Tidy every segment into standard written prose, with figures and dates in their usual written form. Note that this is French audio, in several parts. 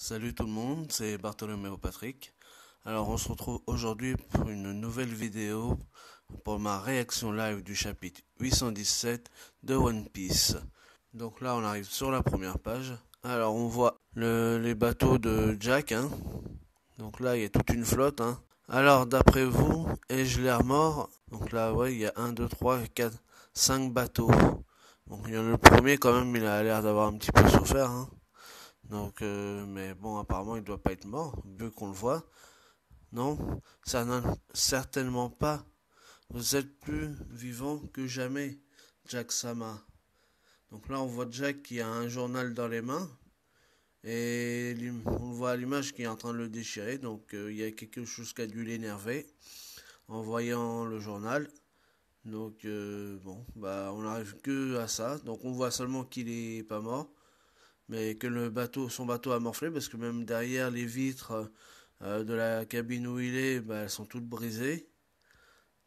Salut tout le monde, c'est Bartholoméo Patrick. Alors on se retrouve aujourd'hui pour une nouvelle vidéo pour ma réaction live du chapitre 817 de One Piece. Donc là on arrive sur la première page. Alors on voit les bateaux de Jack, hein. Donc là il y a toute une flotte, hein. Alors d'après vous, ai-je l'air mort? Donc là ouais, il y a 1, 2, 3, 4, 5 bateaux. Donc il y a le premier quand même, il a l'air d'avoir un petit peu souffert, hein. Donc, mais bon, apparemment, il doit pas être mort, vu qu'on le voit. Non, ça n'a certainement pas. Vous êtes plus vivant que jamais, Jack Sama. Donc là, on voit Jack qui a un journal dans les mains. Et on le voit à l'image qui est en train de le déchirer. Donc, il y a quelque chose qui a dû l'énerver en voyant le journal. Donc, bon, bah, on n'arrive que à ça. Donc, on voit seulement qu'il est pas mort, mais que son bateau a morflé parce que même derrière les vitres de la cabine où il est, bah, elles sont toutes brisées.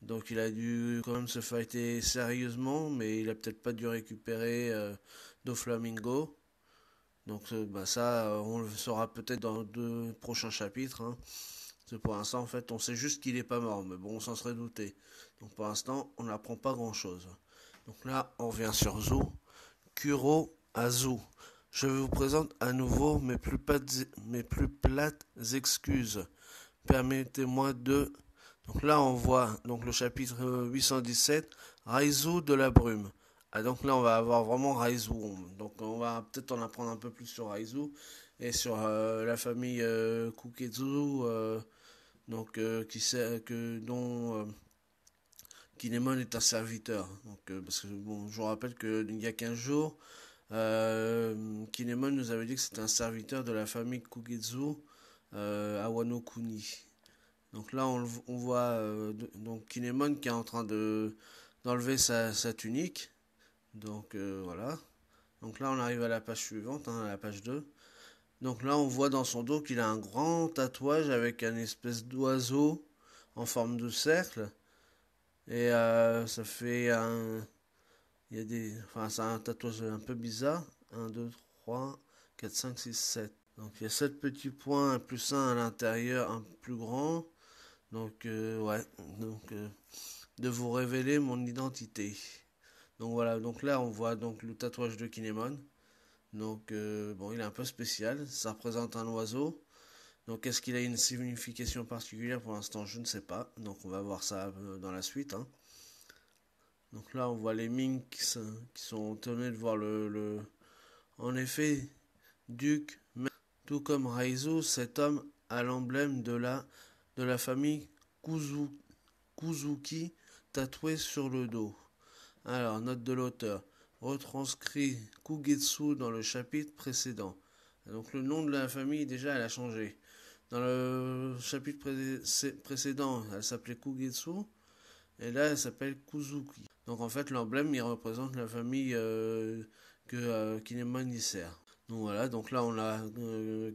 Donc il a dû quand même se fighter sérieusement, mais il a peut-être pas dû récupérer Doflamingo. Donc bah, ça, on le saura peut-être dans deux prochains chapitres, hein. C'est pour l'instant, en fait, on sait juste qu'il est pas mort, mais bon, on s'en serait douté. Donc pour l'instant, on n'apprend pas grand-chose. Donc là, on revient sur Zou. Kuro Azu. Je vous présente à nouveau mes plus plates excuses. Permettez-moi de... Donc là, on voit donc le chapitre 817, Raizu de la brume. Ah, donc là, on va avoir vraiment Raizu. Donc on va peut-être en apprendre un peu plus sur Raizu et sur la famille Kukezu, donc qui sait que dont Kinemon est un serviteur. Donc parce que bon, je vous rappelle qu'il y a 15 jours, Kinemon nous avait dit que c'était un serviteur de la famille Kugetsu à Wano Kuni. Donc là, on voit donc Kinemon qui est en train d'enlever sa tunique. Donc voilà. Donc là, on arrive à la page suivante, hein, à la page 2. Donc là, on voit dans son dos qu'il a un grand tatouage avec une espèce d'oiseau en forme de cercle. Et ça fait un, il y a des, enfin, c'est un tatouage un peu bizarre. Un 2 3 4 5 6 7. Donc il y a 7 petits points, un plus un à l'intérieur, un plus grand. Donc ouais, donc de vous révéler mon identité. Donc voilà, donc là on voit donc le tatouage de Kinemon. Donc bon, il est un peu spécial, ça représente un oiseau. Donc est-ce qu'il a une signification particulière pour l'instant, je ne sais pas. Donc on va voir ça dans la suite, hein. Donc là, on voit les Ming qui sont étonnés de voir En effet, Duc, tout comme Raizo, cet homme a l'emblème de la famille Kuzu- Kuzuki tatoué sur le dos. Alors, note de l'auteur. Retranscrit Kugetsu dans le chapitre précédent. Donc le nom de la famille, déjà, elle a changé. Dans le chapitre précédent, elle s'appelait Kugetsu. Et là, elle s'appelle Kuzuki. Donc en fait, l'emblème, il représente la famille que Kinemon y sert. Donc voilà, donc là on a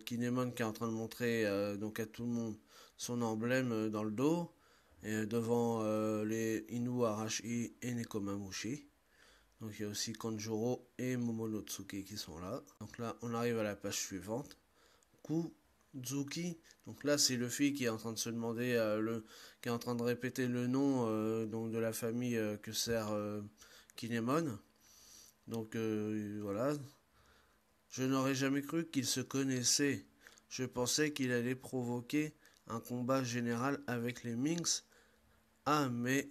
Kinemon qui est en train de montrer donc à tout le monde son emblème dans le dos et devant les Inu Arashi et Nekomamushi. Donc il y a aussi Kanjuro et Momonotsuke qui sont là. Donc là on arrive à la page suivante. Kuzuki. Donc là, c'est le fille qui est en train de se demander, qui est en train de répéter le nom donc de la famille que sert Kinemon. Donc voilà. Je n'aurais jamais cru qu'ils se connaissaient. Je pensais qu'il allait provoquer un combat général avec les Minx. Ah, mais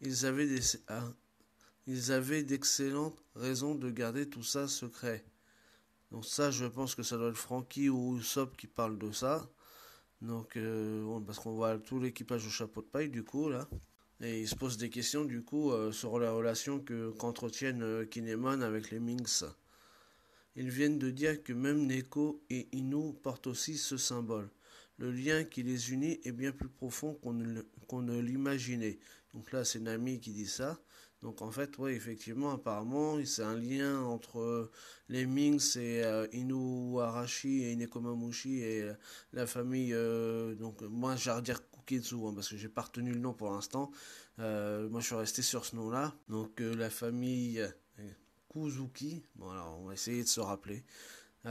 ils avaient des, ah, ils avaient d'excellentes raisons de garder tout ça secret. Donc ça, je pense que ça doit être Frankie ou Usopp qui parle de ça. Donc, bon, parce qu'on voit tout l'équipage au chapeau de paille, du coup, là. Et il se pose des questions, du coup, sur la relation qu'entretiennent Kinemon avec les Minx. Ils viennent de dire que même Neko et Inu portent aussi ce symbole. Le lien qui les unit est bien plus profond qu'on ne l'imaginait. Donc là, c'est Nami qui dit ça. Donc en fait, ouais, effectivement, apparemment, c'est un lien entre les Minx et Inu Arashi et Nekomamushi et la famille. Donc moi, j'allais dire Kuketsu, hein, parce que j'ai pas retenu le nom pour l'instant. Moi, je suis resté sur ce nom-là. Donc la famille Kuzuki. Bon, alors on va essayer de se rappeler.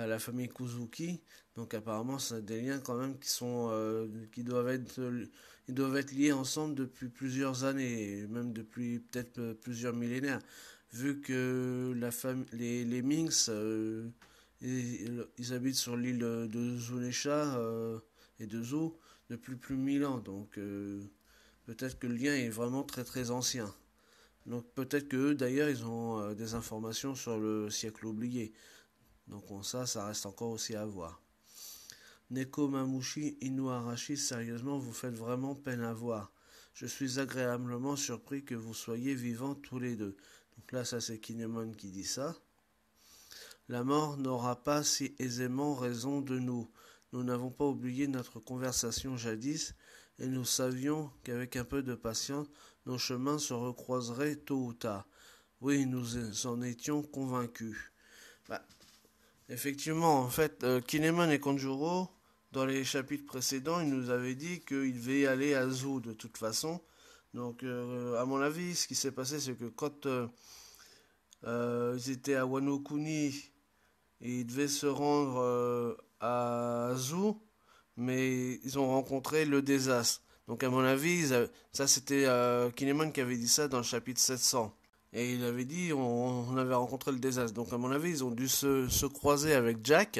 à la famille Kuzuki. Donc apparemment, c'est des liens quand même qui ils doivent être liés ensemble depuis plusieurs années, et même depuis peut-être plusieurs millénaires, vu que les Minks, ils habitent sur l'île de Zunesha et de Zu depuis plus de 1000 ans. Donc peut-être que le lien est vraiment très très ancien. Donc peut-être que eux d'ailleurs ils ont des informations sur le siècle oublié. Donc ça reste encore aussi à voir. Neko Mamushi Inuarashi, sérieusement, vous faites vraiment peine à voir. Je suis agréablement surpris que vous soyez vivants tous les deux. Donc là, ça c'est Kinemon qui dit ça. La mort n'aura pas si aisément raison de nous. Nous n'avons pas oublié notre conversation jadis, et nous savions qu'avec un peu de patience, nos chemins se recroiseraient tôt ou tard. Oui, nous en étions convaincus. Bah, effectivement, en fait, Kinemon et Konjuro, dans les chapitres précédents, ils nous avaient dit qu'ils devaient aller à Zou de toute façon. Donc, à mon avis, ce qui s'est passé, c'est que quand ils étaient à Wano Kuni, ils devaient se rendre à Zou, mais ils ont rencontré le désastre. Donc, à mon avis, ça c'était Kinemon qui avait dit ça dans le chapitre 700. Et il avait dit on avait rencontré le désastre. Donc, à mon avis, ils ont dû se croiser avec Jack.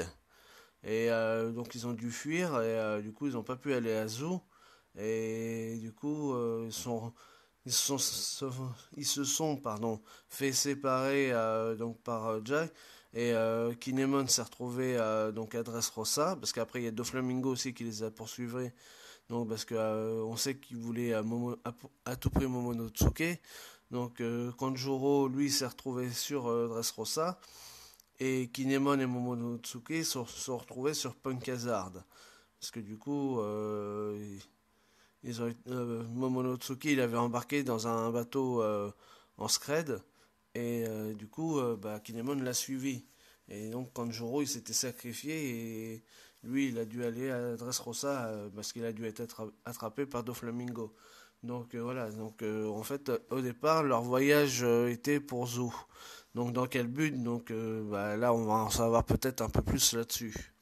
Et donc ils ont dû fuir et du coup ils n'ont pas pu aller à Zoo et du coup ils se sont pardon fait séparer donc par Jack et Kinemon s'est retrouvé donc à Dressrosa parce qu'après il y a Doflamingo aussi qui les a poursuivis donc parce que on sait qu'il voulait à tout prix Momonosuke donc Kanjuro lui s'est retrouvé sur Dressrosa et Kinemon et Momonosuke sont retrouvés sur Punk Hazard. Parce que du coup, Momonosuke il avait embarqué dans un bateau en scred. Et du coup, Kinemon l'a suivi. Et donc Kanjuro il s'était sacrifié et lui il a dû aller à Dressrosa parce qu'il a dû être attrapé par Doflamingo. Donc voilà, donc en fait au départ leur voyage était pour Zou. Donc dans quel but? Donc là on va en savoir peut-être un peu plus là-dessus.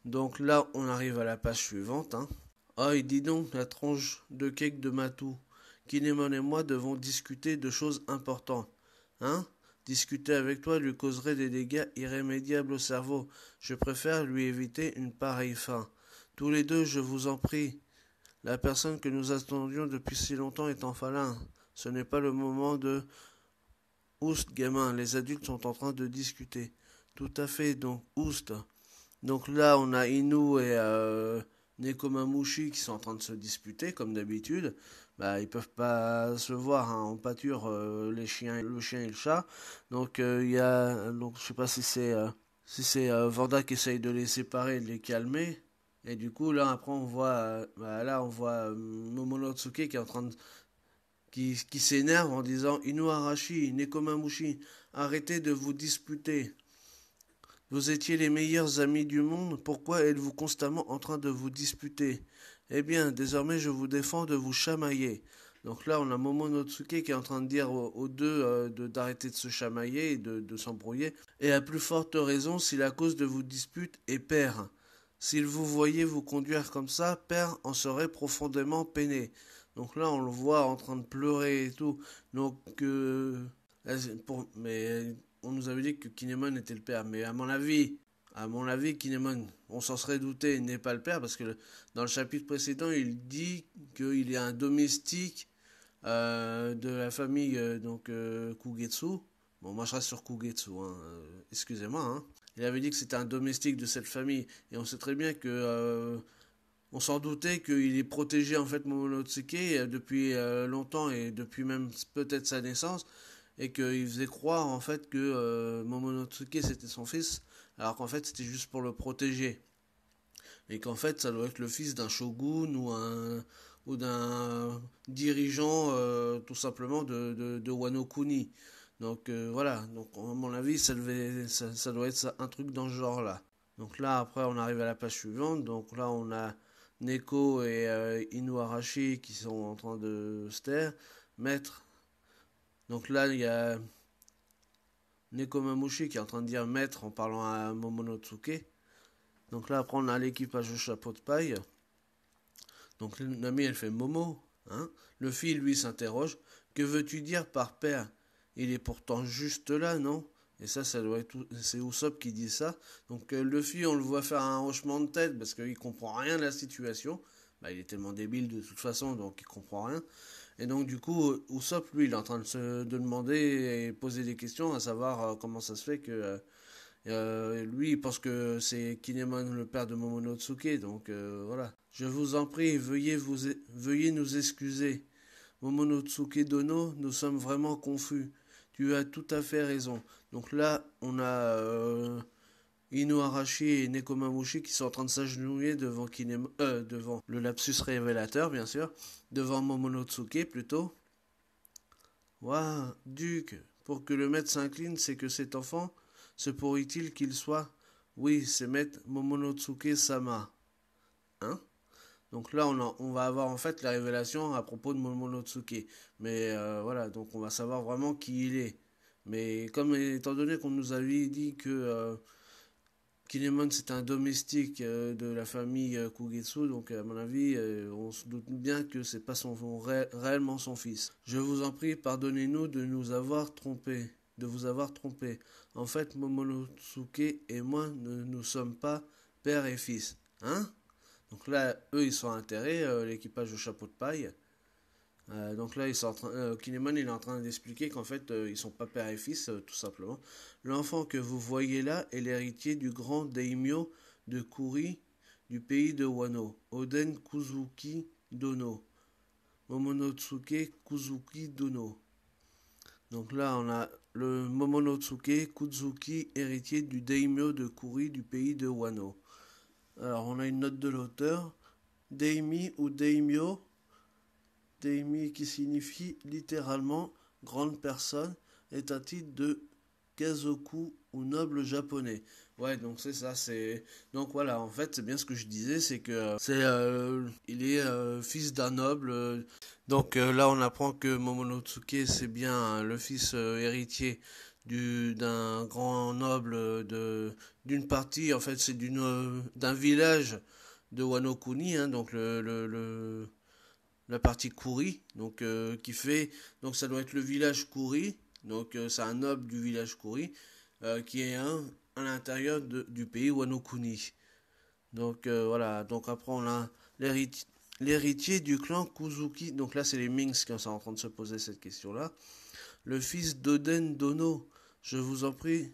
Donc là on arrive à la page suivante. Hein. Ah et dis donc la tronche de cake de Matou. Kinemon et moi devons discuter de choses importantes. Hein? Discuter avec toi lui causerait des dégâts irrémédiables au cerveau. Je préfère lui éviter une pareille fin. Tous les deux, je vous en prie. La personne que nous attendions depuis si longtemps est en falin. Ce n'est pas le moment de Oust, gamin, les adultes sont en train de discuter. Tout à fait, donc Oust. Donc là, on a Inu et Nekomamushi qui sont en train de se disputer, comme d'habitude. Bah, ils peuvent pas se voir hein, en pâture, le chien et le chat. Donc il y a, donc je sais pas si c'est Vanda qui essaye de les séparer et de les calmer. Et du coup, là, après, on voit Momonosuke qui est en train de qui s'énerve en disant Inuarashi, Nekomamushi, arrêtez de vous disputer. Vous étiez les meilleurs amis du monde, pourquoi êtes-vous constamment en train de vous disputer? Eh bien, désormais je vous défends de vous chamailler. Donc là, on a Momonosuke qui est en train de dire aux deux d'arrêter de se chamailler et de s'embrouiller. Et à plus forte raison si la cause de vos disputes est père. S'il vous voyait vous conduire comme ça, père en serait profondément peiné. Donc là, on le voit en train de pleurer et tout. Donc, mais on nous avait dit que Kinemon était le père. Mais à mon avis, Kinemon, on s'en serait douté, n'est pas le père parce que dans le chapitre précédent, il dit qu'il est un domestique de la famille Kugetsu. Bon, moi je reste sur Kugetsu, hein, excusez-moi. Hein. Il avait dit que c'était un domestique de cette famille et on sait très bien que on s'en doutait qu'il est protégé en fait Momonosuke depuis longtemps et depuis même peut-être sa naissance et qu'il faisait croire en fait que Momonosuke c'était son fils alors qu'en fait c'était juste pour le protéger et qu'en fait ça doit être le fils d'un shogun ou d'un dirigeant tout simplement de Wano Kuni. Donc voilà, donc à mon avis ça doit être un truc dans ce genre là. Donc là après on arrive à la page suivante, donc là on a Neko et Inuarashi qui sont en train de se taire, mettre. Donc là il y a Nekomamushi qui est en train de dire maître en parlant à Momonotsuke. Donc là, après, on a l'équipage au chapeau de paille. Donc Nami, elle fait Momo. Hein. Luffy, lui, s'interroge. Que veux-tu dire par père? Il est pourtant juste là, non? Et ça doit être. C'est Usopp qui dit ça. Donc Luffy, on le voit faire un hochement de tête parce qu'il comprend rien de la situation. Bah, il est tellement débile de toute façon, donc il comprend rien. Et donc du coup, Usopp, lui, il est en train de demander et poser des questions, à savoir comment ça se fait que lui, il pense que c'est Kinemon, le père de Momonotsuke. Donc voilà. Je vous en prie, veuillez nous excuser. Momonotsuke Dono, nous sommes vraiment confus. Tu as tout à fait raison. Donc là, on a Inuarashi et Nekomamushi qui sont en train de s'agenouiller devant devant le lapsus révélateur, bien sûr, devant Momonotsuke plutôt. Ouah, Duc, pour que le maître s'incline, c'est que cet enfant, se pourrait-il qu'il soit? Oui, c'est maître Momonotsuke-sama. Hein? Donc là, on va avoir en fait la révélation à propos de Momonotsuke. Mais voilà, donc on va savoir vraiment qui il est. Mais comme étant donné qu'on nous avait dit que Kinemon c'est un domestique de la famille Kugetsu, donc à mon avis, on se doute bien que c'est pas réellement son fils. Je vous en prie, pardonnez-nous de nous avoir trompés, de vous avoir trompé. En fait, Momonosuke et moi ne nous sommes pas père et fils. Hein? Donc là, eux, ils sont enterrés, l'équipage au chapeau de paille. Donc là, Kinemon il est en train d'expliquer qu'en fait, ils sont pas père et fils, tout simplement. L'enfant que vous voyez là est l'héritier du grand daimyo de Kuri du pays de Wano, Oden Kuzuki Dono, Momonotsuke Kuzuki Dono. Donc là, on a le Momonotsuke Kuzuki, héritier du daimyo de Kuri du pays de Wano. Alors, on a une note de l'auteur. Daimi ou daimyo, Daimi qui signifie littéralement grande personne, est un titre de Kazoku ou noble japonais. Ouais, donc c'est ça, c'est donc voilà, en fait, c'est bien ce que je disais, c'est que il est fils d'un noble. Donc là, on apprend que Momonotsuke c'est bien le fils héritier d'un grand noble de d'une partie, en fait, c'est d'un village de Wano Kuni, hein, donc la partie Kuri, donc qui fait, donc ça doit être le village Kuri, donc c'est un noble du village Kuri, qui est à l'intérieur du pays Wano Kuni. Donc voilà, donc après on a l'héritier du clan Kuzuki, donc là c'est les Minks qui sont en train de se poser cette question-là. Le fils d'Oden Dono, je vous prie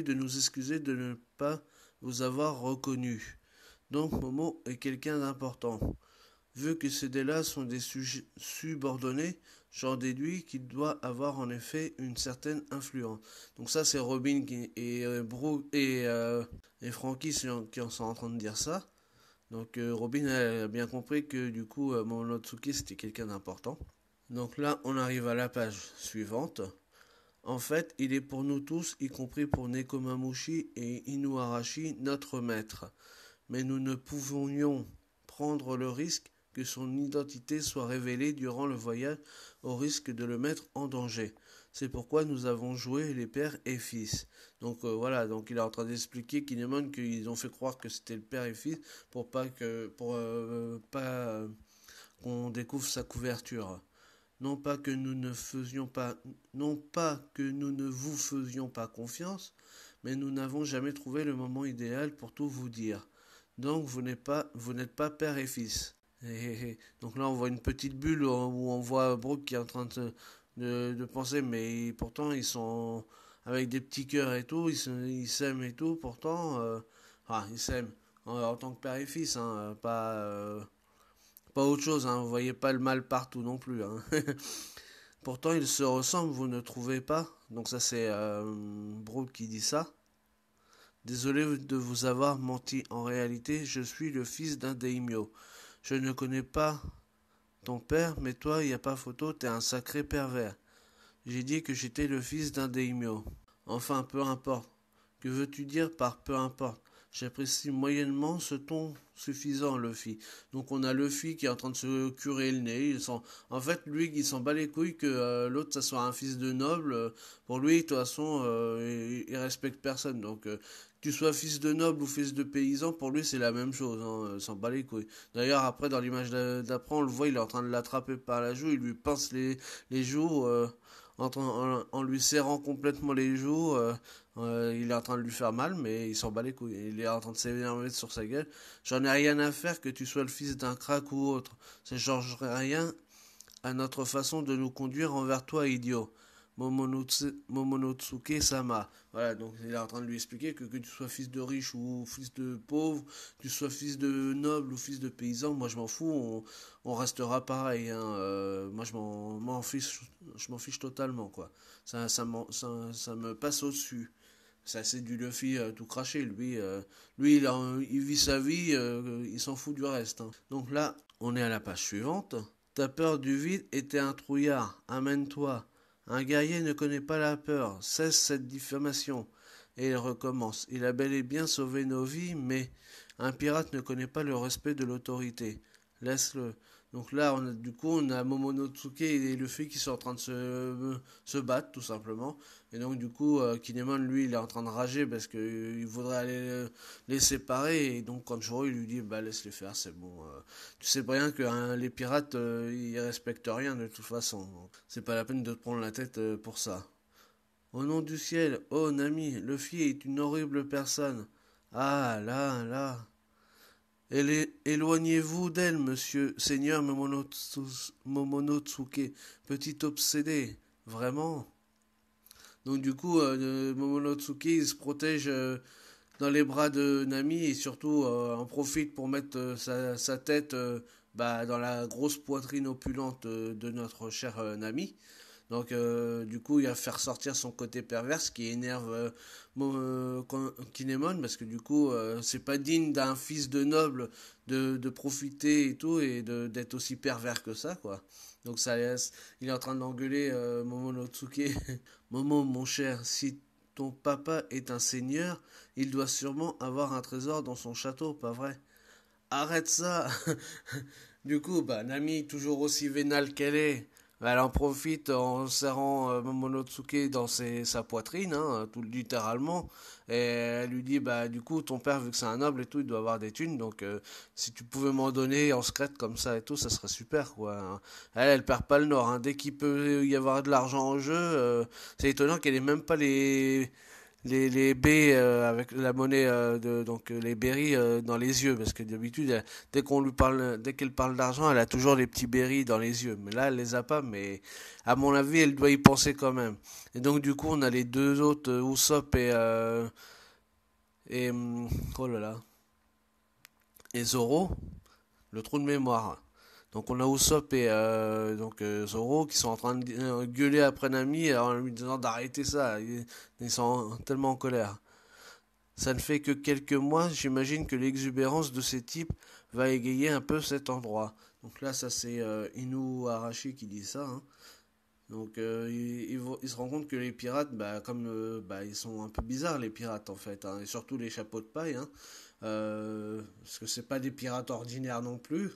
de nous excuser de ne pas vous avoir reconnu. Donc Momo est quelqu'un d'important. Vu que ces dés-là sont des subordonnés, j'en déduis qu'il doit avoir en effet une certaine influence. Donc ça, c'est Robin et Brooke et Frankie qui en sont en train de dire ça. Donc Robin a bien compris que du coup, Momonotsuke, c'était quelqu'un d'important. Donc là, on arrive à la page suivante. En fait, il est pour nous tous, y compris pour Nekomamushi et Inuarashi, notre maître. Mais nous ne pouvions prendre le risque que son identité soit révélée durant le voyage au risque de le mettre en danger. C'est pourquoi nous avons joué les pères et fils. Donc voilà, donc il est en train d'expliquer Kinemon qu'ils ont fait croire que c'était le père et fils pour pas qu'on découvre sa couverture. Non pas que nous ne faisions pas non pas que nous ne vous faisions pas confiance, mais nous n'avons jamais trouvé le moment idéal pour tout vous dire. Donc vous n'êtes pas père et fils. Donc là on voit une petite bulle où on voit Brooke qui est en train de penser, mais pourtant ils sont avec des petits cœurs et tout, ils s'aiment et tout, pourtant ils s'aiment en tant que père et fils, hein, pas autre chose, hein, vous voyez pas le mal partout non plus. Hein. Pourtant ils se ressemblent, vous ne trouvez pas? Donc ça c'est Brooke qui dit ça. Désolé de vous avoir menti. En réalité, je suis le fils d'un daimyo. Je ne connais pas ton père, mais toi, y a pas photo, t'es un sacré pervers. J'ai dit que j'étais le fils d'un daimyo. Enfin, peu importe. Que veux-tu dire par peu importe? J'apprécie moyennement ce ton suffisant, Luffy. Donc on a Luffy qui est en train de se curer le nez. En fait, lui, il s'en bat les couilles que l'autre, ça soit un fils de noble. Pour lui, de toute façon, il respecte personne. Donc que tu sois fils de noble ou fils de paysan, pour lui, c'est la même chose. Hein, il s'en bat les couilles. D'ailleurs, après, dans l'image d'après, on le voit, il est en train de l'attraper par la joue. Il lui pince les joues. En lui serrant complètement les joues, il est en train de lui faire mal, mais il s'en bat les couilles. Il est en train de s'énerver sur sa gueule. J'en ai rien à faire que tu sois le fils d'un crack ou autre. Ça ne changerait rien à notre façon de nous conduire envers toi, idiot. Momonotsuke Sama. Voilà, donc il est en train de lui expliquer que tu sois fils de riche ou fils de pauvre, que tu sois fils de noble ou fils de paysan, moi je m'en fous, on restera pareil. Hein. Moi je m'en fiche totalement, quoi. Ça me passe au-dessus. Ça, c'est du Luffy tout craché. Lui il vit sa vie, il s'en fout du reste. Hein. Donc là, on est à la page suivante. Ta peur du vide était un trouillard. Amène-toi. Un guerrier ne connaît pas la peur. Cesse cette diffamation. Et il recommence. Il a bel et bien sauvé nos vies, mais un pirate ne connaît pas le respect de l'autorité. Laisse-le. Donc là, du coup, on a Momonosuke et Luffy qui sont en train de se battre, tout simplement. Et donc, du coup, Kinemon, lui, il est en train de rager parce qu'il voudrait aller les séparer. Et donc, Kanjuro, il lui dit, bah, laisse-les faire, c'est bon. Tu sais bien que hein, les pirates, ils respectent rien de toute façon. C'est pas la peine de te prendre la tête pour ça. Au nom du ciel, oh Nami, Luffy est une horrible personne. Ah là, là. Éloignez-vous d'elle, monsieur, seigneur Momonotsuke, petit obsédé. Vraiment. Donc du coup, Momonotsuke, il se protège dans les bras de Nami et surtout en profite pour mettre sa tête dans la grosse poitrine opulente de notre cher Nami. Donc, du coup, il va faire sortir son côté perverse qui énerve Kinemon parce que du coup, c'est pas digne d'un fils de noble de profiter et tout et d'être aussi pervers que ça, quoi. Donc, il est en train d'engueuler Momonotsuke. Momo, mon cher, si ton papa est un seigneur, il doit sûrement avoir un trésor dans son château, pas vrai? Arrête ça. Du coup, Nami, toujours aussi vénale qu'elle est, elle en profite en serrant Momonosuke dans sa poitrine, hein, tout littéralement. Et elle lui dit, bah, du coup, ton père, vu que c'est un noble et tout, il doit avoir des thunes. Donc, si tu pouvais m'en donner en secrète comme ça et tout, ça serait super, quoi. Hein. Elle perd pas le nord. Hein. Dès qu'il peut y avoir de l'argent en jeu, c'est étonnant qu'elle ait même pas les baies avec la monnaie donc les berries dans les yeux parce que d'habitude dès qu'elle parle d'argent elle a toujours les petits berries dans les yeux mais là elle les a pas mais à mon avis elle doit y penser quand même et donc du coup on a les deux autres Usopp et oh là là et Zoro le trou de mémoire. Donc on a Usopp et Zoro qui sont en train de gueuler après Nami en lui disant d'arrêter ça. Ils sont tellement en colère. Ça ne fait que quelques mois, j'imagine que l'exubérance de ces types va égayer un peu cet endroit. Donc là, ça c'est Inu Arashi qui dit ça. Hein. Donc il se rend compte que les pirates, comme ils sont un peu bizarres les pirates en fait, hein, et surtout les chapeaux de paille, hein, parce que c'est pas des pirates ordinaires non plus.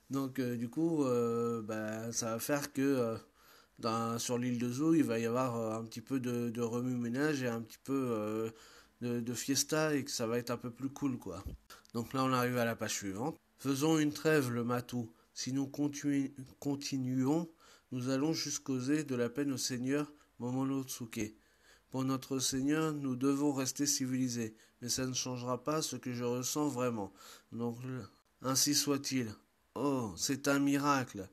Donc du coup, ça va faire que sur l'île de Zou, il va y avoir un petit peu de remue-ménage et un petit peu de fiesta et que ça va être un peu plus cool quoi. Donc là on arrive à la page suivante. Faisons une trêve le matou. Si nous continuons, nous allons jusqu'auser de la peine au seigneur Momonosuke. Pour notre seigneur, nous devons rester civilisés, mais ça ne changera pas ce que je ressens vraiment. Donc ainsi soit-il. Oh, c'est un miracle.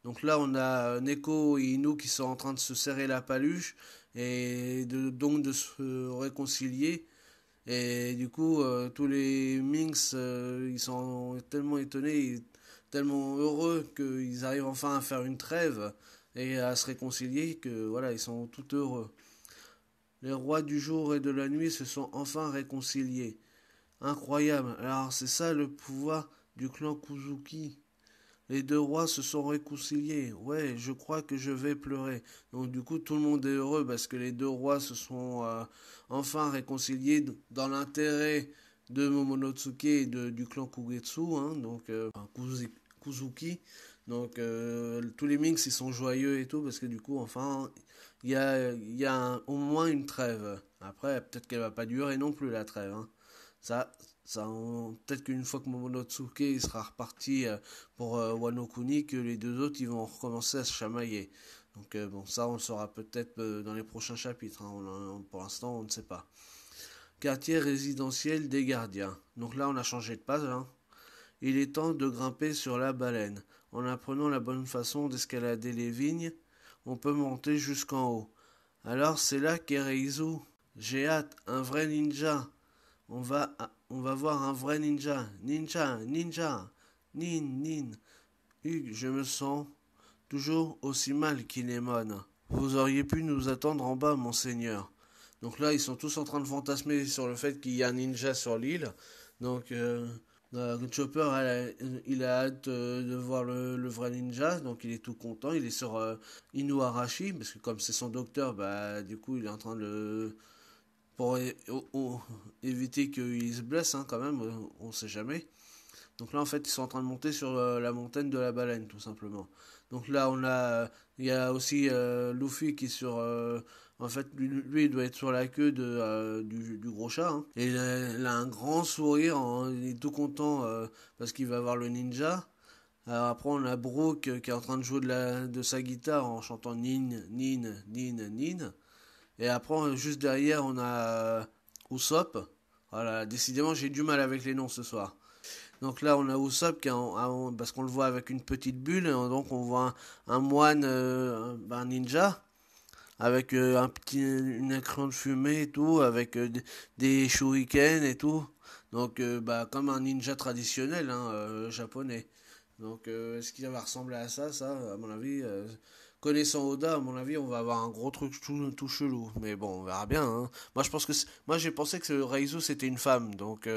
Donc là, on a Neko et Inu qui sont en train de se serrer la paluche et donc de se réconcilier. Et du coup, tous les Minx, ils sont tellement étonnés, tellement heureux qu'ils arrivent enfin à faire une trêve et à se réconcilier que voilà, ils sont tout heureux. Les rois du jour et de la nuit se sont enfin réconciliés. Incroyable. Alors c'est ça le pouvoir du clan Kuzuki. les deux rois se sont réconciliés. Ouais, je crois que je vais pleurer. Donc du coup, tout le monde est heureux parce que les deux rois se sont enfin réconciliés dans l'intérêt de Momonosuke et du clan Kugetsu, hein, donc Kuzuki. Donc tous les Minks ils sont joyeux et tout parce que du coup enfin il y a au moins une trêve. Après peut-être qu'elle va pas durer non plus la trêve, hein. Ça, peut-être qu'une fois que Momonosuke il sera reparti pour Wano Kuni, que les deux autres ils vont recommencer à se chamailler. Donc bon, ça on le saura peut-être dans les prochains chapitres, hein. Pour l'instant on ne sait pas. Quartier résidentiel des gardiens. Donc là on a changé de page, hein. Il est temps de grimper sur la baleine. En apprenant la bonne façon d'escalader les vignes, on peut monter jusqu'en haut. Alors c'est là qu'est Reizu. J'ai hâte, un vrai ninja. On va voir un vrai ninja. Ninja, ninja. Nin. Hugues, je me sens toujours aussi mal qu'Inemon. Vous auriez pu nous attendre en bas, monseigneur. Donc là, ils sont tous en train de fantasmer sur le fait qu'il y a un ninja sur l'île. Donc, Chopper, il a hâte de voir le vrai ninja. Donc, il est tout content. Il est sur Inuarashi, parce que comme c'est son docteur, bah, du coup, il est en train de pour éviter qu'il se blesse, hein, quand même, on sait jamais. Donc là, en fait, ils sont en train de monter sur la montagne de la baleine, tout simplement. Donc là, il y a aussi Luffy qui est sur, en fait, lui, il doit être sur la queue du gros chat, hein. Et il a un grand sourire, hein, il est tout content parce qu'il va voir le ninja. Alors après, on a Brooke qui est en train de jouer de sa guitare en chantant Nin, Nin, Nin, Nin. Et après, juste derrière, on a Usopp. Voilà, décidément, j'ai du mal avec les noms ce soir. Donc là, on a Usopp parce qu'on le voit avec une petite bulle. Donc on voit un moine, un ninja, avec une écran de fumée et tout, avec des shurikens et tout. Donc comme un ninja traditionnel, hein, japonais. Donc est-ce qu'il va ressembler à ça, à mon avis, connaissant Oda, à mon avis, on va avoir un gros truc tout chelou. Mais bon, on verra bien, hein. Moi, moi, j'ai pensé que Reizo c'était une femme, donc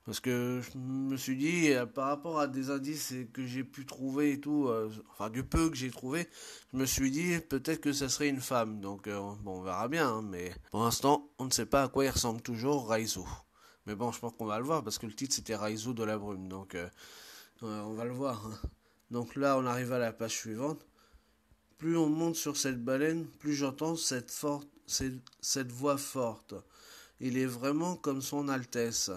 parce que je me suis dit, par rapport à des indices que j'ai pu trouver et tout, enfin du peu que j'ai trouvé, je me suis dit peut-être que ça serait une femme. Donc bon, on verra bien, hein, mais pour l'instant, on ne sait pas à quoi il ressemble toujours Raizo. Mais bon, je pense qu'on va le voir parce que le titre c'était Raizo de la brume, donc on va le voir, hein. Donc là, on arrive à la page suivante. Plus on monte sur cette baleine, plus j'entends cette voix forte. Il est vraiment comme son Altesse.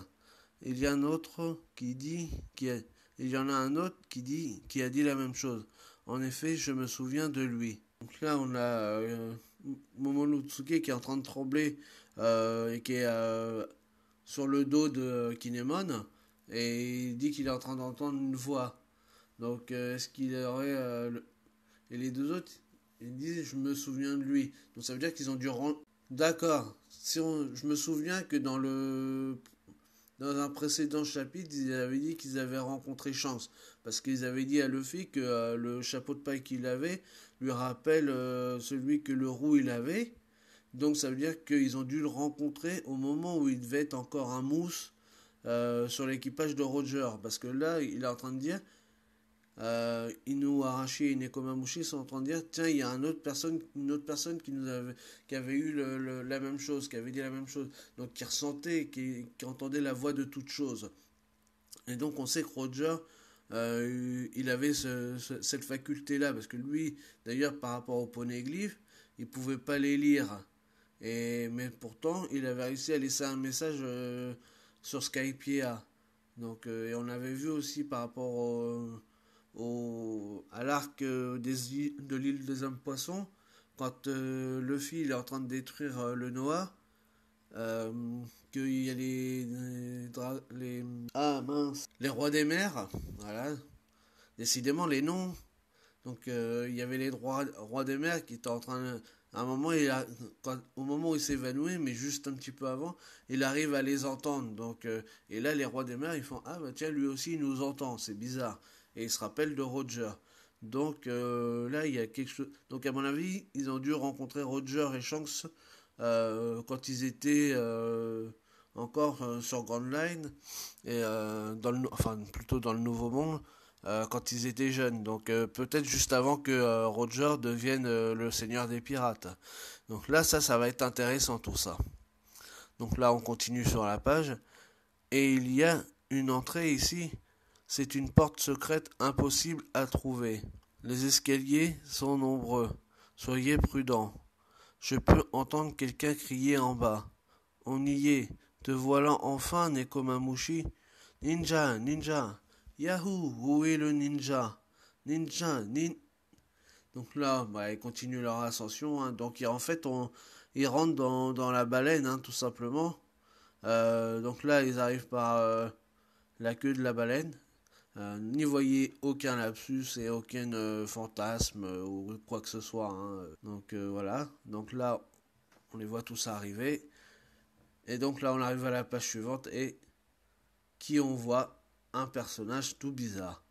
Il y a un autre qui dit, il y en a un autre qui a dit la même chose. En effet, je me souviens de lui. Donc là, on a Momonosuke qui est en train de trembler et qui est sur le dos de Kinemon et il dit qu'il est en train d'entendre une voix. Donc, est-ce qu'il aurait et les deux autres, ils disent je me souviens de lui. Donc ça veut dire qu'ils ont dû rendre. D'accord. Je me souviens que dans un précédent chapitre, ils avaient dit qu'ils avaient rencontré Chance. Parce qu'ils avaient dit à Luffy que le chapeau de paille qu'il avait lui rappelle celui que le roux il avait. Donc ça veut dire qu'ils ont dû le rencontrer au moment où il devait être encore un mousse sur l'équipage de Roger. Parce que là, il est en train de dire Inu Arashi et Nekomamushi sont en train de dire tiens, il y a une autre personne qui avait eu la même chose, qui avait dit la même chose, donc qui ressentait, qui entendait la voix de toute chose. Et donc on sait que Roger, il avait cette faculté-là, parce que lui, d'ailleurs, par rapport aux poneglyphes, il pouvait pas les lire. Mais pourtant, il avait réussi à laisser un message sur Skypiea. Donc, et on avait vu aussi par rapport à l'arc de l'île des hommes poissons, quand Luffy il est en train de détruire le Noah, euh, qu'il y a les rois des mers, voilà, décidément les noms. Donc il y avait les rois des mers qui étaient en train à un moment au moment où il s'évanouit, mais juste un petit peu avant, il arrive à les entendre. Donc et là les rois des mers ils font ah bah tiens lui aussi il nous entend, c'est bizarre. Et il se rappelle de Roger. Donc là il y a quelque chose. Donc à mon avis ils ont dû rencontrer Roger et Shanks quand ils étaient encore sur Grand Line et enfin plutôt dans le Nouveau Monde quand ils étaient jeunes. Donc peut-être juste avant que Roger devienne le seigneur des pirates. Donc là, ça va être intéressant tout ça. Donc là, on continue sur la page. Et il y a une entrée ici. C'est une porte secrète impossible à trouver. Les escaliers sont nombreux. Soyez prudents. Je peux entendre quelqu'un crier en bas. On y est. Te voilà enfin, Nekomamushi. Ninja, ninja. Yahoo, où est le ninja? Ninja, Donc là, bah, ils continuent leur ascension, hein. Donc en fait, ils rentrent dans la baleine, hein, tout simplement. Donc là, ils arrivent par la queue de la baleine. N'y voyez aucun lapsus et aucun fantasme ou quoi que ce soit, hein. Donc voilà. Donc là, on les voit tous arriver. Et donc là, on arrive à la page suivante et qui on voit un personnage tout bizarre.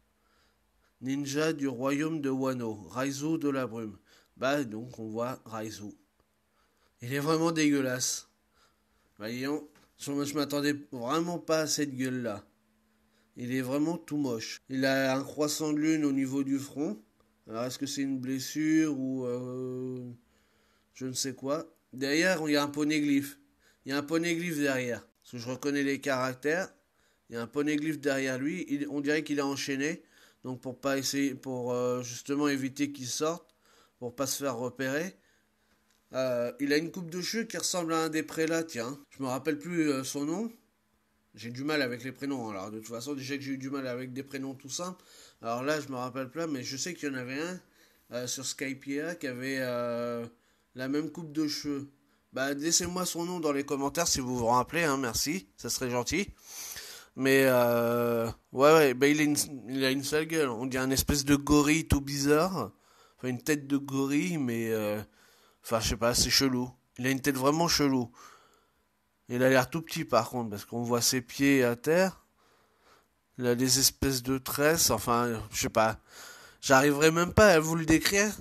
Ninja du royaume de Wano, Raizu de la brume. Bah donc on voit Raizu. Il est vraiment dégueulasse. Voyons, je m'attendais vraiment pas à cette gueule-là. Il est vraiment tout moche. Il a un croissant de lune au niveau du front. Alors est-ce que c'est une blessure ou je ne sais quoi. Derrière, il y a un poneglyphe. Il y a un poneglyphe derrière. Parce que je reconnais les caractères. Il y a un poneglyphe derrière lui. On dirait qu'il est enchaîné. Donc pour pas essayer, pour justement éviter qu'il sorte, pour pas se faire repérer. Il a une coupe de cheveux qui ressemble à un des prélats, tiens. Je me rappelle plus son nom. J'ai du mal avec les prénoms. Alors de toute façon, déjà que j'ai eu du mal avec des prénoms tout simples. Alors là, je me rappelle pas, mais je sais qu'il y en avait un sur Skypiea qui avait la même coupe de cheveux. Bah, laissez-moi son nom dans les commentaires si vous vous rappelez, hein, merci, ça serait gentil. Mais ouais, bah, il a une sale gueule. On dirait une espèce de gorille tout bizarre. Enfin, une tête de gorille, mais enfin, je sais pas, c'est chelou. Il a une tête vraiment chelou. Il a l'air tout petit par contre, parce qu'on voit ses pieds à terre. Il a des espèces de tresses, enfin, je sais pas. J'arriverai même pas à vous le décrire.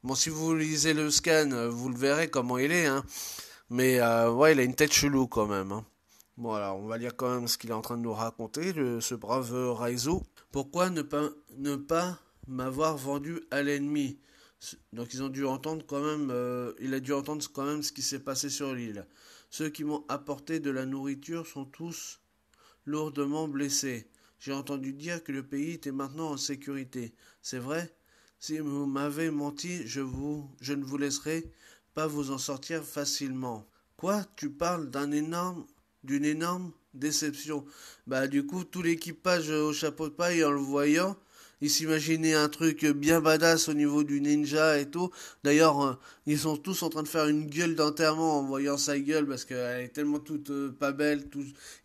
Bon, si vous lisez le scan, vous le verrez comment il est, hein. Mais ouais, il a une tête chelou quand même, hein. Bon, alors, on va lire quand même ce qu'il est en train de nous raconter, ce brave Raizu. Pourquoi ne pas m'avoir vendu à l'ennemi? Donc, ils ont dû entendre quand même, il a dû entendre quand même ce qui s'est passé sur l'île. Ceux qui m'ont apporté de la nourriture sont tous lourdement blessés. J'ai entendu dire que le pays était maintenant en sécurité. C'est vrai? Si vous m'avez menti, je ne vous laisserai pas vous en sortir facilement. Quoi? Tu parles d'une énorme déception. Bah, du coup, tout l'équipage au chapeau de paille, en le voyant, il s'imaginait un truc bien badass au niveau du ninja et tout. D'ailleurs, ils sont tous en train de faire une gueule d'enterrement en voyant sa gueule parce qu'elle est tellement toute pas belle,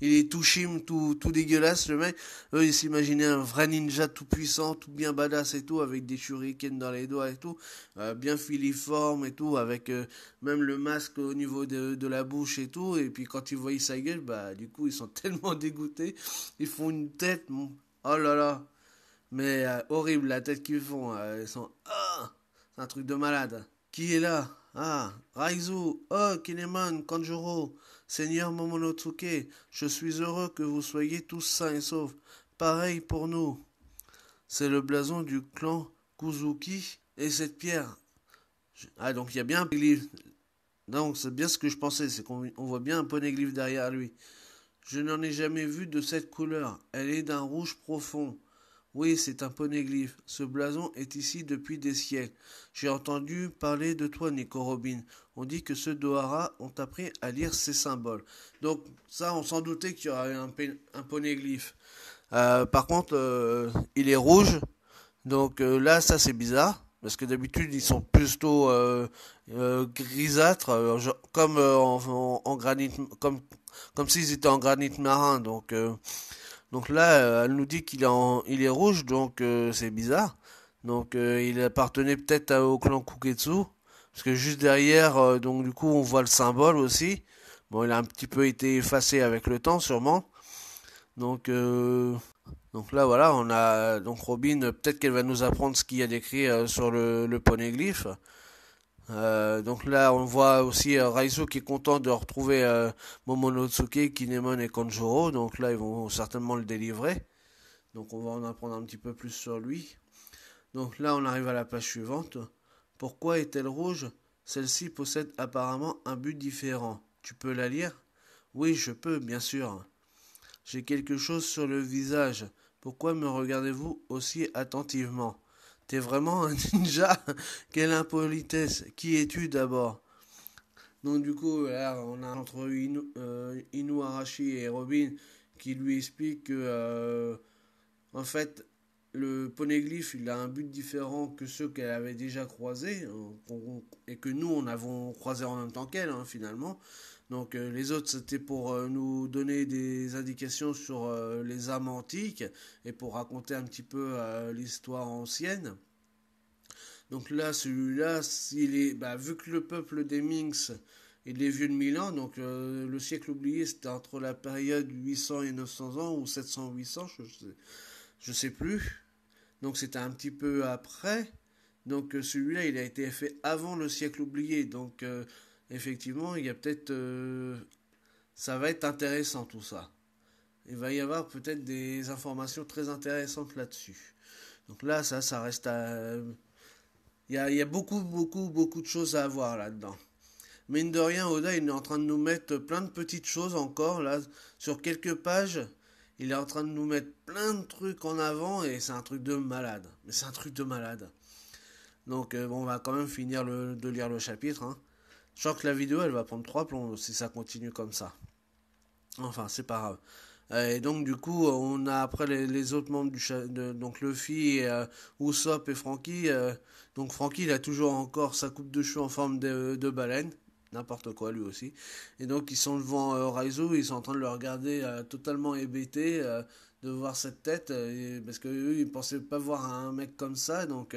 il est tout chim, tout dégueulasse le mec. Eux, ils s'imaginaient un vrai ninja tout puissant, tout bien badass et tout, avec des shurikens dans les doigts et tout, bien filiforme et tout, avec même le masque au niveau de la bouche et tout. Et puis quand ils voient sa gueule, bah du coup, ils sont tellement dégoûtés, ils font une tête, oh là là. Mais horrible la tête qu'ils font. Ils sont. Ah, c'est un truc de malade. Qui est là? Ah, Raizu. Oh, Kinemon, Kanjuro. Seigneur Momonosuke. Je suis heureux que vous soyez tous sains et saufs. Pareil pour nous. C'est le blason du clan Kuzuki. Et cette pierre. Ah, donc il y a bien un poneglyphe. Donc c'est bien ce que je pensais. C'est qu'on voit bien un poneglyphe derrière lui. Je n'en ai jamais vu de cette couleur. Elle est d'un rouge profond. Oui, c'est un poneglyphe. Ce blason est ici depuis des siècles. J'ai entendu parler de toi, Nico Robin. On dit que ceux d'Ohara ont appris à lire ces symboles. Donc, ça, on s'en doutait qu'il y aurait un poneglyphe. Par contre, il est rouge. Donc là, ça, c'est bizarre. Parce que d'habitude, ils sont plutôt grisâtres, comme en granit, comme s'ils étaient en granit marin. Donc là, elle nous dit il est rouge, donc c'est bizarre. Donc il appartenait peut-être au clan Kuketsu, parce que juste derrière, donc du coup, on voit le symbole aussi. Bon, il a un petit peu été effacé avec le temps, sûrement. Donc, euh, donc là, voilà, on a donc Robin. Peut-être qu'elle va nous apprendre ce qu'il y a d'écrit sur le poneglyphe. Donc là, on voit aussi Raizu qui est content de retrouver Momonosuke, Kinemon et Kanjuro. Donc là, ils vont certainement le délivrer. Donc on va en apprendre un petit peu plus sur lui. Donc là, on arrive à la page suivante. Pourquoi est-elle rouge? Celle-ci possède apparemment un but différent. Tu peux la lire? Oui, je peux, bien sûr. J'ai quelque chose sur le visage. Pourquoi me regardez-vous aussi attentivement? T'es vraiment un ninja? Quelle impolitesse! Qui es-tu d'abord? Donc du coup, là, on a entre Inuarashi et Robin qui lui explique que, en fait, le poneglyphe, il a un but différent que ceux qu'elle avait déjà croisés, et que nous, on avons croisé en même temps qu'elle, hein, finalement. Donc les autres, c'était pour nous donner des indications sur les âmes antiques et pour raconter un petit peu l'histoire ancienne. Donc là, celui-là, vu que le peuple des Minx, il est vieux de 1000 ans, donc le siècle oublié, c'était entre la période 800 et 900 ans, ou 700-800, je sais plus. Donc c'était un petit peu après. Donc celui-là, il a été fait avant le siècle oublié. Donc effectivement, il y a peut-être... ça va être intéressant tout ça. Il va y avoir peut-être des informations très intéressantes là-dessus. Donc là, ça reste à... Il y a beaucoup de choses à voir là-dedans. Mine de rien, Oda, il est en train de nous mettre plein de petites choses encore, là, sur quelques pages. Il est en train de nous mettre plein de trucs en avant et c'est un truc de malade. Mais c'est un truc de malade. Donc, bon, on va quand même finir de lire le chapitre, hein. Je sens que la vidéo, elle va prendre 3 plombs si ça continue comme ça. Enfin, c'est pas grave. Et donc, du coup, on a après les autres membres donc Luffy, Usopp et Franky. Donc, Franky, il a toujours encore sa coupe de cheveux en forme de baleine. N'importe quoi, lui aussi. Et donc, ils sont devant Raizo, ils sont en train de le regarder totalement hébété de voir cette tête. Parce qu'eux, ils pensaient pas voir un mec comme ça. Donc,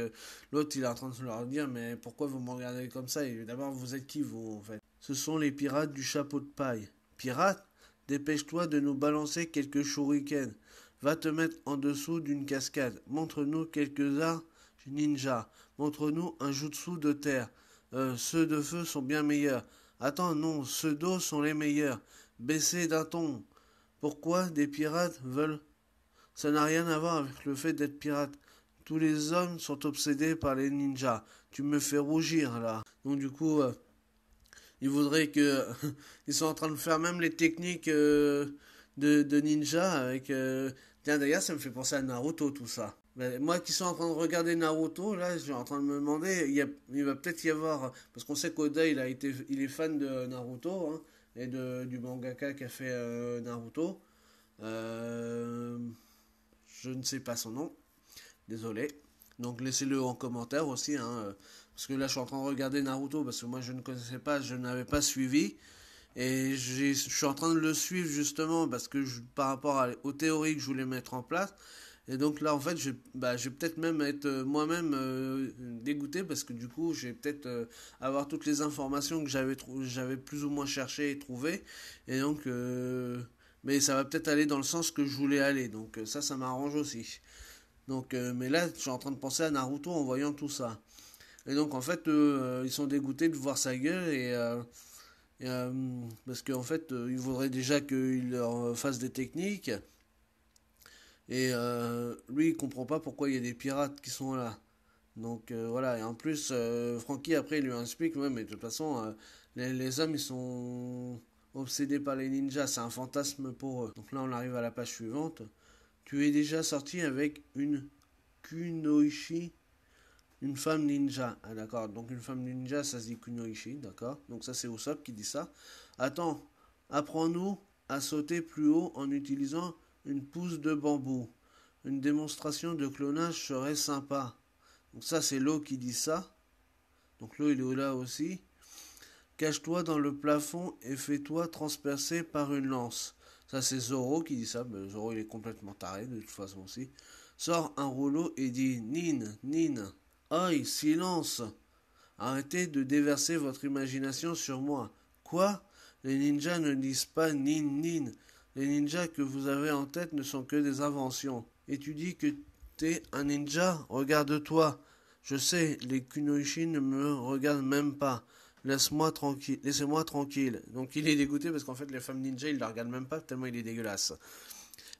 l'autre, il est en train de leur dire, mais pourquoi vous me regardez comme ça? Et d'abord, vous êtes qui, vous, en fait? Ce sont les pirates du chapeau de paille. Pirates? Dépêche-toi de nous balancer quelques shurikens. Va te mettre en dessous d'une cascade. Montre-nous quelques arts ninja. Montre-nous un jutsu de terre. Ceux de feu sont bien meilleurs. Attends, non, ceux d'eau sont les meilleurs. Baissez d'un ton. Pourquoi des pirates veulent... Ça n'a rien à voir avec le fait d'être pirate. Tous les hommes sont obsédés par les ninjas. Tu me fais rougir là. Donc du coup, ils voudraient que... Ils sont en train de faire même les techniques de ninja avec... Tiens, d'ailleurs, ça me fait penser à Naruto, tout ça. Ben, moi qui suis en train de regarder Naruto, là, je suis en train de me demander, il va peut-être y avoir... Parce qu'on sait qu'Oda, il est fan de Naruto, hein, et du mangaka qui a fait Naruto. Euh, je ne sais pas son nom. Désolé. Donc laissez-le en commentaire aussi, hein, parce que là je suis en train de regarder Naruto, parce que moi je ne connaissais pas, je n'avais pas suivi. Et je suis en train de le suivre justement parce que par rapport aux théories que je voulais mettre en place. Et donc là en fait je vais peut-être même être moi-même dégoûté parce que du coup je vais peut-être avoir toutes les informations que j'avais plus ou moins cherché et trouvé. Et donc mais ça va peut-être aller dans le sens que je voulais aller. Donc ça m'arrange aussi. Donc mais là je suis en train de penser à Naruto en voyant tout ça. Et donc en fait ils sont dégoûtés de voir sa gueule parce qu'en fait, il faudrait déjà qu'il leur fasse des techniques. Et lui, il comprend pas pourquoi il y a des pirates qui sont là. Donc voilà, et en plus, Frankie, après, il lui explique, ouais, mais de toute façon, les hommes, ils sont obsédés par les ninjas, c'est un fantasme pour eux. Donc là, on arrive à la page suivante. Tu es déjà sorti avec une kunoichi, une femme ninja. Ah d'accord, donc une femme ninja, ça se dit kunoichi, d'accord. Donc ça, c'est Usopp qui dit ça. Attends, apprends-nous à sauter plus haut en utilisant une pousse de bambou. Une démonstration de clonage serait sympa. Donc ça, c'est Law qui dit ça. Donc Law, il est là aussi. Cache-toi dans le plafond et fais-toi transpercer par une lance. Ça, c'est Zoro qui dit ça. Ben, Zoro, il est complètement taré, de toute façon aussi. Sors un rouleau et dit Nin, Nin. Oi, silence. Arrêtez de déverser votre imagination sur moi. Quoi? Les ninjas ne disent pas nin nin. Les ninjas que vous avez en tête ne sont que des inventions. Et tu dis que t'es un ninja? Regarde-toi. Je sais, les kunoichi ne me regardent même pas. Laisse-moi tranquille. Laissez-moi tranquille. Donc il est dégoûté parce qu'en fait les femmes ninja ils ne la regardent même pas tellement il est dégueulasse.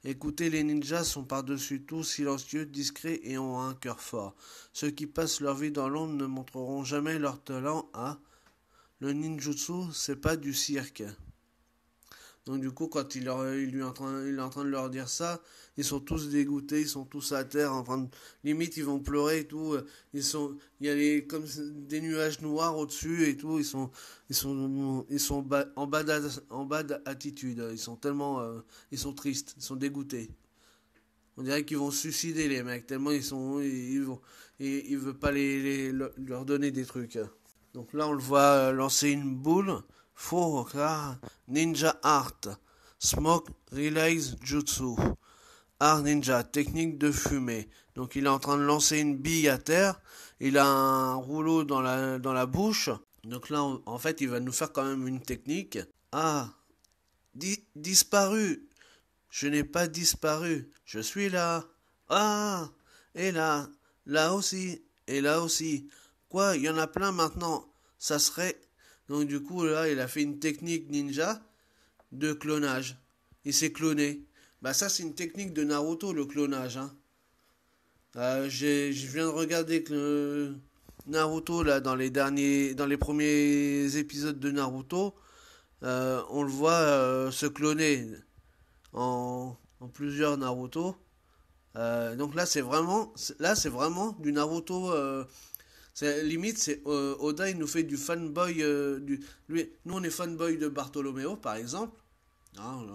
Écoutez, les ninjas sont par-dessus tout silencieux, discrets et ont un cœur fort. Ceux qui passent leur vie dans l'ombre ne montreront jamais leur talent à... Le ninjutsu, c'est pas du cirque. Donc du coup, quand il est en train de leur dire ça, ils sont tous dégoûtés, ils sont tous à terre, limite ils vont pleurer et tout. Il y a comme des nuages noirs au-dessus et tout. En bas d'attitude. Ils sont tellement, ils sont tristes, ils sont dégoûtés. On dirait qu'ils vont se suicider les mecs tellement ils veulent pas leur donner des trucs. Donc là, on le voit lancer une boule. Furuka Ninja Art. Smoke Relays Jutsu. Art Ninja, technique de fumée. Donc il est en train de lancer une bille à terre. Il a un rouleau dans la bouche. Donc là, en fait, il va nous faire quand même une technique. Ah, disparu. Je n'ai pas disparu. Je suis là. Ah, et là aussi, et là aussi. Quoi, il y en a plein maintenant. Ça serait... Donc du coup, là, il a fait une technique ninja de clonage. Il s'est cloné. Bah ça, c'est une technique de Naruto, le clonage. Hein. Je viens de regarder que Naruto, là, dans les premiers épisodes de Naruto, on le voit se cloner en plusieurs Naruto. Donc là, c'est vraiment du Naruto. Limite, Oda, il nous fait du fanboy. Nous, on est fanboy de Bartolomeo, par exemple. Hein,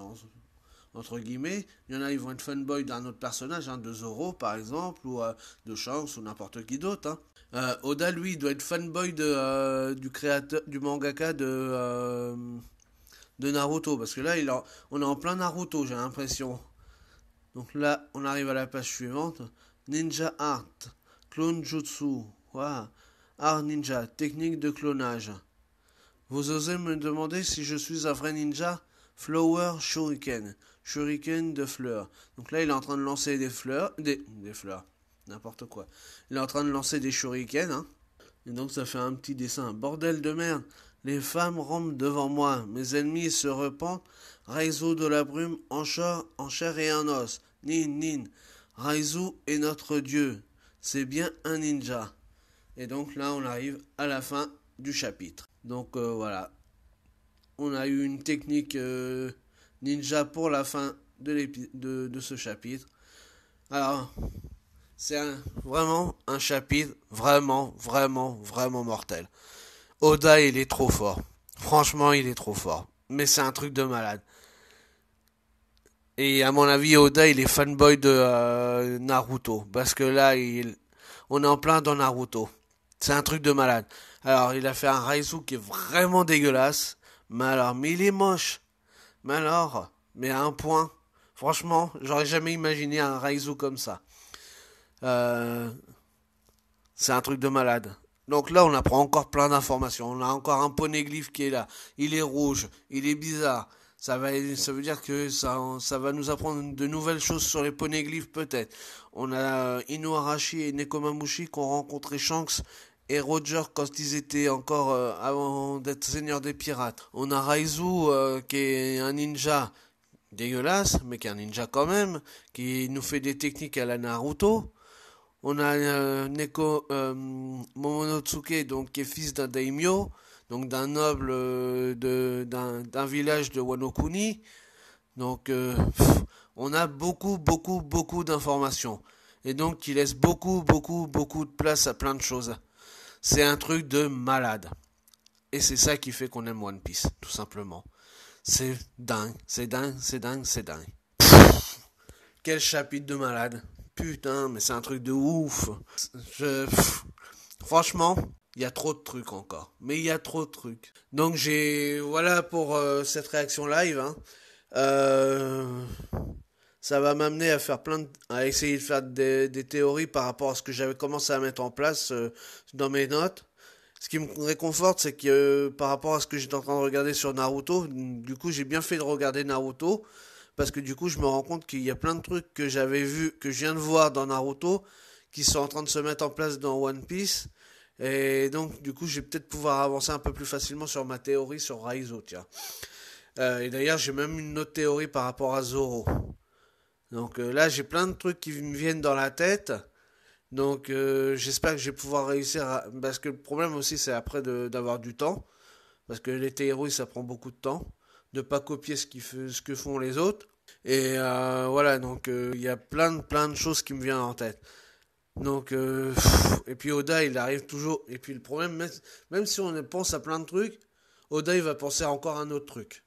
entre guillemets. Il y en a, ils vont être fanboy d'un autre personnage, hein, de Zoro, par exemple, ou de Shanks, ou n'importe qui d'autre. Hein. Oda, lui, il doit être fanboy du créateur, du mangaka de Naruto. Parce que là, on est en plein Naruto, j'ai l'impression. Donc là, on arrive à la page suivante. Ninja Art, Clone Jutsu. Wow. Art Ninja, technique de clonage. Vous osez me demander si je suis un vrai ninja? Flower Shuriken. Shuriken de fleurs. Donc là, il est en train de lancer des fleurs. Des fleurs. N'importe quoi. Il est en train de lancer des shurikens. Hein. Et donc, ça fait un petit dessin. Bordel de merde. Les femmes rampent devant moi. Mes ennemis se repentent. Raizo de la brume en chair et en os. Nin. Raizo est notre dieu. C'est bien un ninja. Et donc là, on arrive à la fin du chapitre. Donc voilà. On a eu une technique ninja pour la fin de ce chapitre. Alors, c'est vraiment un chapitre vraiment mortel. Oda, il est trop fort. Franchement, il est trop fort. Mais c'est un truc de malade. Et à mon avis, Oda, il est fanboy de Naruto. Parce que là, on est en plein dans Naruto. C'est un truc de malade. Alors, il a fait un Raizu qui est vraiment dégueulasse. Mais il est moche. Mais à un point. Franchement, j'aurais jamais imaginé un Raizu comme ça. Euh, c'est un truc de malade. Donc là, on apprend encore plein d'informations. On a encore un poneglyphe qui est là. Il est rouge. Il est bizarre. Ça veut dire que ça va nous apprendre de nouvelles choses sur les poneglyphes peut-être. On a Inuarashi et Nekomamushi qui ont rencontré Shanks et Roger quand ils étaient encore avant d'être seigneurs des pirates. On a Raizu qui est un ninja dégueulasse, mais qui est un ninja quand même, qui nous fait des techniques à la Naruto. On a Momonotsuke, donc qui est fils d'un daimyo, donc d'un noble d'un village de Wano Kuni. Donc on a beaucoup d'informations. Et donc qui laisse beaucoup de place à plein de choses. C'est un truc de malade. Et c'est ça qui fait qu'on aime One Piece, tout simplement. C'est dingue. Quel chapitre de malade. Putain, mais c'est un truc de ouf. Franchement, il y a trop de trucs encore. Mais il y a trop de trucs. Donc voilà pour cette réaction live. Hein. Ça va m'amener à à essayer de faire des théories par rapport à ce que j'avais commencé à mettre en place dans mes notes. Ce qui me réconforte, c'est que par rapport à ce que j'étais en train de regarder sur Naruto, du coup j'ai bien fait de regarder Naruto, parce que du coup je me rends compte qu'il y a plein de trucs que j'avais vu, que je viens de voir dans Naruto, qui sont en train de se mettre en place dans One Piece, et donc du coup je vais peut-être pouvoir avancer un peu plus facilement sur ma théorie sur Raizo, tiens. Et d'ailleurs j'ai même une autre théorie par rapport à Zoro. Donc là, j'ai plein de trucs qui me viennent dans la tête. Donc j'espère que je vais pouvoir réussir à... Parce que le problème aussi, c'est après d'avoir du temps. Parce que les théories, ça prend beaucoup de temps. De pas copier ce que font les autres. Et voilà, donc il y a plein de choses qui me viennent en tête. Donc, et puis Oda, il arrive toujours. Et puis le problème, même si on pense à plein de trucs, Oda, il va penser à encore un autre truc.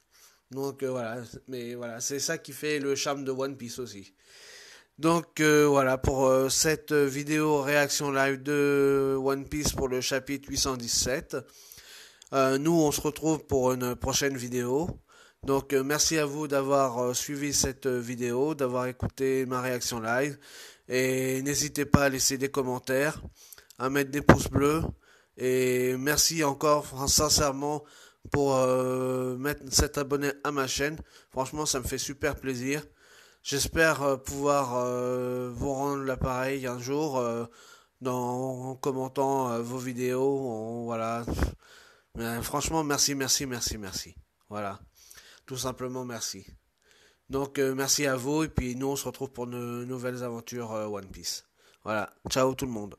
Donc voilà, mais voilà, c'est ça qui fait le charme de One Piece aussi. Donc voilà pour cette vidéo réaction live de One Piece pour le chapitre 817. Nous, on se retrouve pour une prochaine vidéo. Donc merci à vous d'avoir suivi cette vidéo, d'avoir écouté ma réaction live. Et n'hésitez pas à laisser des commentaires, à mettre des pouces bleus. Et merci encore sincèrement pour s'être abonné à ma chaîne. Franchement, ça me fait super plaisir. J'espère pouvoir vous rendre l'appareil un jour en commentant vos vidéos. Voilà. Mais, franchement, merci. Voilà. Tout simplement merci. Donc merci à vous et puis nous on se retrouve pour de nouvelles aventures One Piece. Voilà. Ciao tout le monde.